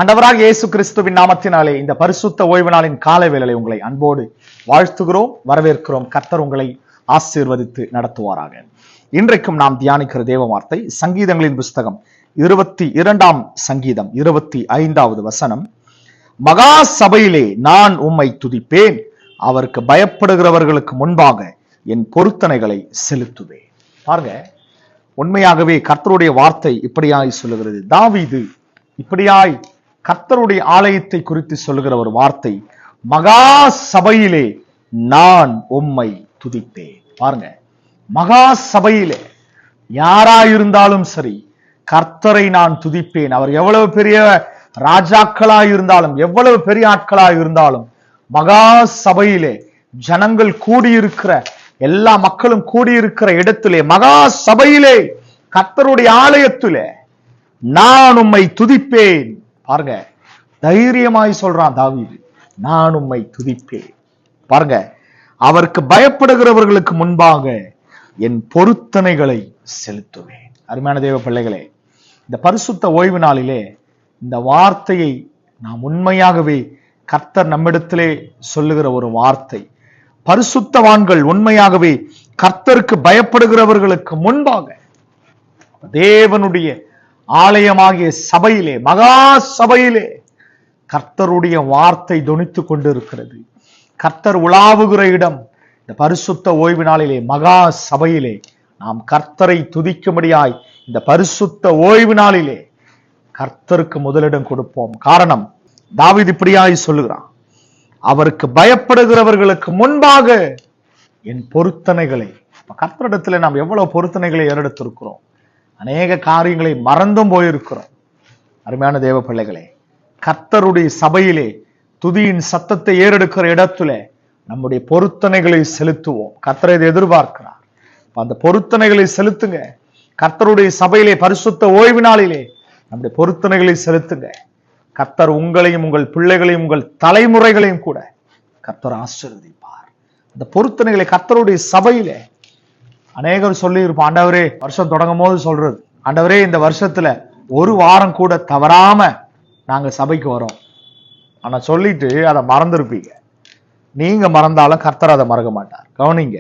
ஆண்டவராக இயேசு கிறிஸ்துவின் நாமத்தினாலே இந்த பரிசுத்த ஓய்வு நாளின் காலை வேளையிலே உங்களை அன்போடு வாழ்த்துகிறோம், வரவேற்கிறோம். கர்த்தர் உங்களை ஆசீர்வதித்து நடத்துவாராக. இன்றைக்கும் நாம் தியானிக்கிற தேவ வார்த்தை சங்கீதங்களின் புஸ்தகம் 22ஆம் சங்கீதம் 25வது வசனம். மகா சபையிலே நான் உம்மை துதிப்பேன், அவருக்கு பயப்படுகிறவர்களுக்கு முன்பாக என் பொருத்தனைகளை செலுத்துவேன். பாருங்க, உண்மையாகவே கர்த்தருடைய வார்த்தை இப்படியாய் சொல்லுகிறது. தாவீது இப்படியாய் கர்த்தருடைய ஆலயத்தை குறித்து சொல்லுகிற ஒரு வார்த்தை, மகா சபையிலே நான் உம்மை துதிப்பேன். பாருங்க, மகா சபையிலே யாராயிருந்தாலும் சரி கர்த்தரை நான் துதிப்பேன். அவர் எவ்வளவு பெரிய ராஜாக்களாய் இருந்தாலும், எவ்வளவு பெரிய ஆட்களாய் இருந்தாலும், மகா சபையிலே ஜனங்கள் கூடியிருக்கிற, எல்லா மக்களும் கூடியிருக்கிற இடத்திலே, மகா சபையிலே கர்த்தருடைய ஆலயத்திலே நான் உம்மை துதிப்பேன். பாருங்க, தைரியமாய் சொல்றான் தாவீது, நான் உம்மை துதிப்பேன். பாருங்க, அவருக்கு பயப்படுகிறவர்களுக்கு முன்பாக என் பொருத்தனைகளை செலுத்துவேன். அருமையான தேவ பிள்ளைகளே, இந்த பரிசுத்த ஓய்வு நாளிலே இந்த வார்த்தையை நாம் உண்மையாகவே கர்த்தர் நம்மிடத்திலே சொல்லுகிற ஒரு வார்த்தை. பரிசுத்தவான்கள் உண்மையாகவே கர்த்தருக்கு பயப்படுகிறவர்களுக்கு முன்பாக தேவனுடைய ஆலயமாகிய சபையிலே, மகா சபையிலே கர்த்தருடைய வார்த்தை தொனித்துக் கொண்டிருக்கிறது. கர்த்தர் உலாவுகிற இடம் இந்த பரிசுத்த ஓய்வு நாளிலே, மகா சபையிலே நாம் கர்த்தரை துதிக்கும்படியாய் இந்த பரிசுத்த ஓய்வு நாளிலே கர்த்தருக்கு முதலிடம் கொடுப்போம். காரணம், தாவீது இப்படியாய் சொல்லுகிறான், அவருக்கு பயப்படுகிறவர்களுக்கு முன்பாக என் பொருத்தனைகளை. கர்த்தரிடத்துல நாம் எவ்வளவு பொருத்தனைகளை ஏறெடுத்திருக்கிறோம், அநேக காரியங்களை மறந்தும் போயிருக்கிறோம். அருமையான தேவ பிள்ளைகளே, கர்த்தருடைய சபையிலே துதியின் சத்தத்தை ஏறெடுக்கிற இடத்துல நம்முடைய பொருத்தனைகளை செலுத்துவோம். கர்த்தர் இதை எதிர்பார்க்கிறார். அந்த பொருத்தனைகளை செலுத்துங்க. கர்த்தருடைய சபையிலே பரிசுத்த ஓய்வு நாளிலே நம்முடைய பொருத்தனைகளை செலுத்துங்க. கர்த்தர் உங்களையும் உங்கள் பிள்ளைகளையும் உங்கள் தலைமுறைகளையும் கூட கர்த்தர் ஆசீர்வதிப்பார். அந்த பொருத்தனைகளை கர்த்தருடைய சபையிலே அநேகர் சொல்லி இருப்போம். ஆண்டவரே, வருஷம் தொடங்கும் போது சொல்றது, ஆண்டவரே இந்த வருஷத்துல ஒரு வாரம் கூட தவறாம நாங்க சபைக்கு வரோம். ஆனா சொல்லிட்டு அதை மறந்துருப்பீங்க. நீங்க மறந்தாலும் கர்த்தர் அதை மறக்க மாட்டார். கவனிங்க,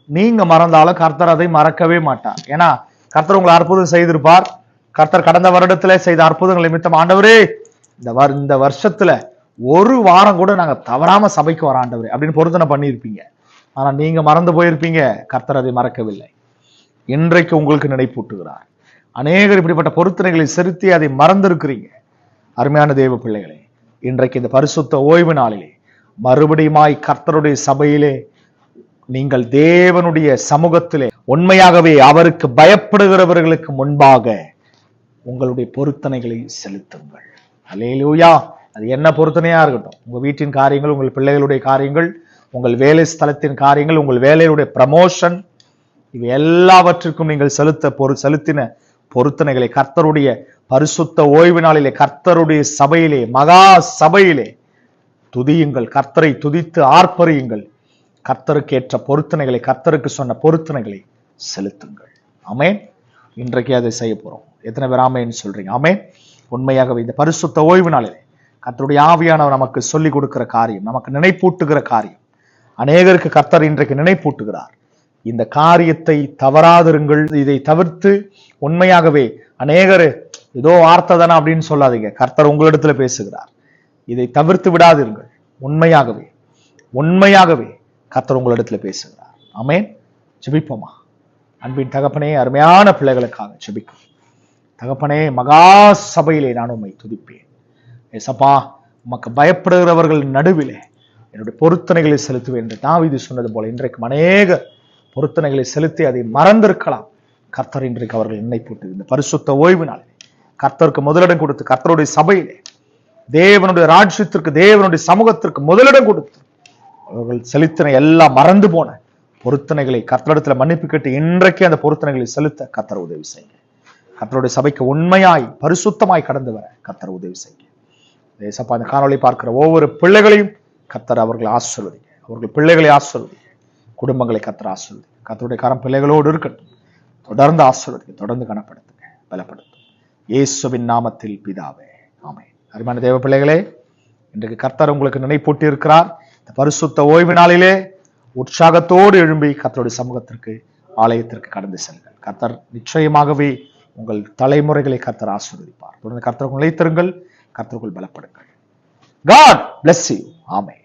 நீங்க மறந்தாலும் கர்த்தர் அதை மறக்கவே மாட்டார். ஏன்னா கர்த்தர் உங்களை அற்புதம் செய்திருப்பார். கர்த்தர் கடந்த வருடத்துல செய்த அற்புதங்கள் நிமித்தம், ஆண்டவரே இந்த வருஷத்துல ஒரு வாரம் கூட நாங்க தவறாம சபைக்கு வரோம் ஆண்டவரே அப்படின்னு பொருத்தனை பண்ணியிருப்பீங்க. ஆனா நீங்க மறந்து போயிருப்பீங்க. கர்த்தர் அதை மறக்கவில்லை. இன்றைக்கு உங்களுக்கு நினைப்பூட்டுகிறார். அநேகர் இப்படிப்பட்ட பொருத்தனைகளை செலுத்தி அதை மறந்திருக்கிறீங்க. அருமையான தேவ பிள்ளைகளே, இன்றைக்கு இந்த பரிசுத்த ஓய்வு நாளிலே மறுபடியுமாய் கர்த்தருடைய சபையிலே நீங்கள் தேவனுடைய சமூகத்திலே உண்மையாகவே அவருக்கு பயப்படுகிறவர்களுக்கு முன்பாக உங்களுடைய பொருத்தனைகளை செலுத்துங்கள். அல்லேலூயா. அது என்ன பொருத்தனையா இருக்கட்டும், உங்க வீட்டின் காரியங்கள், உங்கள் பிள்ளைகளுடைய காரியங்கள், உங்கள் வேலை ஸ்தலத்தின் காரியங்கள், உங்கள் வேலையுடைய ப்ரமோஷன், இவை எல்லாவற்றிற்கும் நீங்கள் செலுத்தின பொருத்தனைகளை கர்த்தருடைய பரிசுத்த ஓய்வு நாளிலே, கர்த்தருடைய சபையிலே, மகா சபையிலே துதியுங்கள். கர்த்தரை துதித்து ஆர்ப்பரியுங்கள். கர்த்தருக்கு ஏற்ற பொருத்தனைகளை, கர்த்தருக்கு சொன்ன பொருத்தனைகளை செலுத்துங்கள். ஆமென். இன்றைக்கு அதை செய்ய போறோம். எத்தனை பேர் ஆமென் சொல்றீங்க? ஆமென். உண்மையாகவே இந்த பரிசுத்த ஓய்வு நாளிலே கர்த்தருடைய ஆவியானவர் நமக்கு சொல்லிக் கொடுக்கிற காரியம், நமக்கு நினைப்பூட்டுகிற காரியம், அநேகருக்கு கர்த்தர் இன்றைக்கு நினைப்பூட்டுகிறார். இந்த காரியத்தை தவறாதிருங்கள். இதை தவிர்த்து உண்மையாகவே அநேகர் ஏதோ வார்த்தை தானே அப்படின்னு சொல்லாதீங்க. கர்த்தர் உங்களிடத்துல பேசுகிறார். இதை தவிர்த்து விடாதிருங்கள். உண்மையாகவே உண்மையாகவே கர்த்தர் உங்களிடத்துல பேசுகிறார். ஆமென். ஜெபிப்போமா. அன்பின் தகப்பனே, அருமையான பிள்ளைகளுக்காக ஜெபிக்கும் தகப்பனே, மகா சபையிலே நான் உம்மை துதிப்பேன். ஏசப்பா, உமக்கு பயப்படுகிறவர்கள் நடுவிலே என்னுடைய பொருத்தனைகளை செலுத்துவேன் என்று தாவீது சொன்னது போல இன்றைக்கு அநேக பொருத்தனைகளை செலுத்தி அதை மறந்திருக்கலாம். கர்த்தர் இன்றைக்கு அவர்கள் நினைப்பூட்டு இந்த பரிசுத்த ஓய்வு நாளிலே கர்த்தருக்கு முதலிடம் கொடுத்து, கர்த்தருடைய சபையிலே தேவனுடைய ராஜ்யத்திற்கு, தேவனுடைய சமூகத்திற்கு முதலிடம் கொடுத்து அவர்கள் செலுத்தின எல்லாம் மறந்து போன பொருத்தனைகளை கர்த்தரிடத்துல மன்னிப்பு கேட்டு இன்றைக்கு அந்த பொருத்தனைகளை செலுத்த கர்த்தர் உதவி செய்யுங்க. கர்த்தருடைய சபைக்கு உண்மையாய் பரிசுத்தமாய் கடந்து வர கர்த்தர் உதவி செய்யுங்க. தேசப்பா, இந்த காணொளி பார்க்கிற ஒவ்வொரு பிள்ளைகளையும் கர்த்தர் அவர்களை ஆசீர்வதிங்க. அவர்கள் பிள்ளைகளை ஆசீர்வதிங்க. குடும்பங்களை கர்த்தர் ஆசீர்வதிங்க. கர்த்தருடைய கரம் பிள்ளைகளோடு இருக்கட்டும். தொடர்ந்து ஆசீர்வதிங்க. தொடர்ந்து கனப்படுத்துங்க, பலப்படுத்தும். இயேசுவின் நாமத்தில் பிதாவே, ஆமென். அருமையான தேவ பிள்ளைகளே, இன்றைக்கு கர்த்தர் உங்களுக்கு நினைப்பூட்டி இருக்கிறார். இந்த பரிசுத்த ஓய்வு நாளிலே உற்சாகத்தோடு எழும்பி கர்த்தருடைய சமூகத்திற்கு, ஆலயத்திற்கு கடந்து செல்லுங்கள். கர்த்தர் நிச்சயமாகவே உங்கள் தலைமுறைகளை கர்த்தர் ஆசீர்வதிப்பார். தொடர்ந்து கர்த்தருக்குள் நிலைத்திருங்கள், கர்த்தருக்குள் பலப்படுங்கள். God bless you. ஆமென்.